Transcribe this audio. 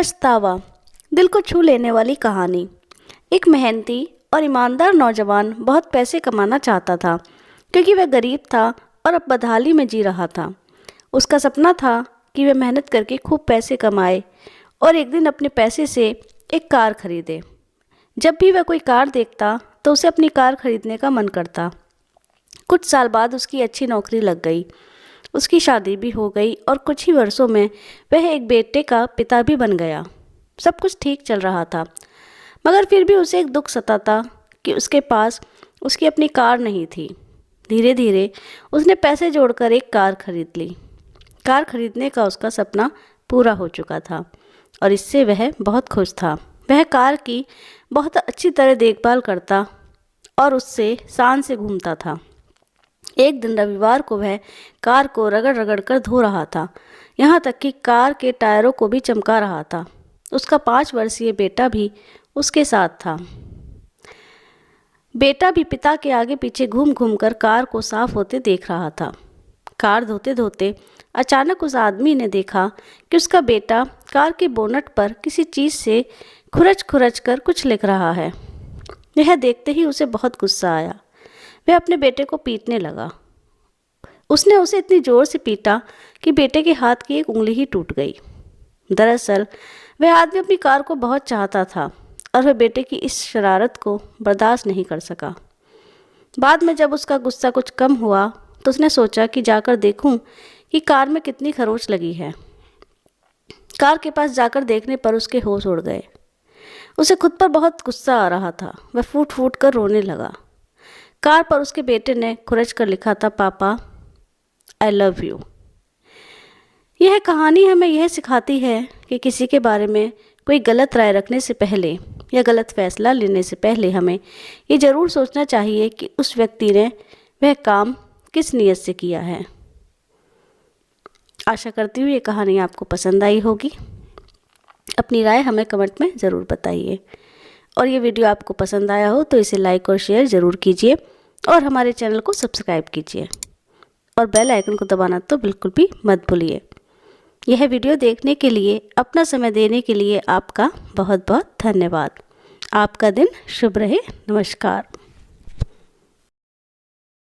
पछतावा, दिल को छू लेने वाली कहानी। एक मेहनती और ईमानदार नौजवान बहुत पैसे कमाना चाहता था क्योंकि वह गरीब था और अब बदहाली में जी रहा था। उसका सपना था कि वह मेहनत करके खूब पैसे कमाए और एक दिन अपने पैसे से एक कार खरीदे। जब भी वह कोई कार देखता तो उसे अपनी कार खरीदने का मन करता। कुछ साल बाद उसकी अच्छी नौकरी लग गई, उसकी शादी भी हो गई और कुछ ही वर्षों में वह एक बेटे का पिता भी बन गया। सब कुछ ठीक चल रहा था, मगर फिर भी उसे एक दुख सताता कि उसके पास उसकी अपनी कार नहीं थी। धीरे धीरे उसने पैसे जोड़कर एक कार खरीद ली। कार खरीदने का उसका सपना पूरा हो चुका था और इससे वह बहुत खुश था। वह कार की बहुत अच्छी तरह देखभाल करता और उससे शान से घूमता था। एक दिन रविवार को वह कार को रगड़ रगड़ कर धो रहा था, यहाँ तक कि कार के टायरों को भी चमका रहा था। उसका 5 वर्षीय बेटा भी उसके साथ था। बेटा भी पिता के आगे पीछे घूम घूम कर कार को साफ होते देख रहा था। कार धोते धोते अचानक उस आदमी ने देखा कि उसका बेटा कार के बोनट पर किसी चीज़ से खुरच खुरच कर कुछ लिख रहा है। यह देखते ही उसे बहुत गुस्सा आया। वह अपने बेटे को पीटने लगा। उसने उसे इतनी ज़ोर से पीटा कि बेटे के हाथ की एक उंगली ही टूट गई। दरअसल वह आदमी अपनी कार को बहुत चाहता था और वह बेटे की इस शरारत को बर्दाश्त नहीं कर सका। बाद में जब उसका गुस्सा कुछ कम हुआ तो उसने सोचा कि जाकर देखूं कि कार में कितनी खरोंच लगी है। कार के पास जाकर देखने पर उसके होश उड़ गए। उसे खुद पर बहुत गुस्सा आ रहा था। वह फूट फूट कर रोने लगा। कार पर उसके बेटे ने खुरच कर लिखा था, पापा आई लव यू। यह कहानी हमें यह सिखाती है कि किसी के बारे में कोई गलत राय रखने से पहले या गलत फैसला लेने से पहले हमें ये ज़रूर सोचना चाहिए कि उस व्यक्ति ने वह काम किस नीयत से किया है। आशा करती हूँ ये कहानी आपको पसंद आई होगी। अपनी राय हमें कमेंट में ज़रूर बताइए और ये वीडियो आपको पसंद आया हो तो इसे लाइक और शेयर ज़रूर कीजिए और हमारे चैनल को सब्सक्राइब कीजिए और बेल आइकन को दबाना तो बिल्कुल भी मत भूलिए। यह वीडियो देखने के लिए, अपना समय देने के लिए आपका बहुत बहुत धन्यवाद। आपका दिन शुभ रहे। नमस्कार।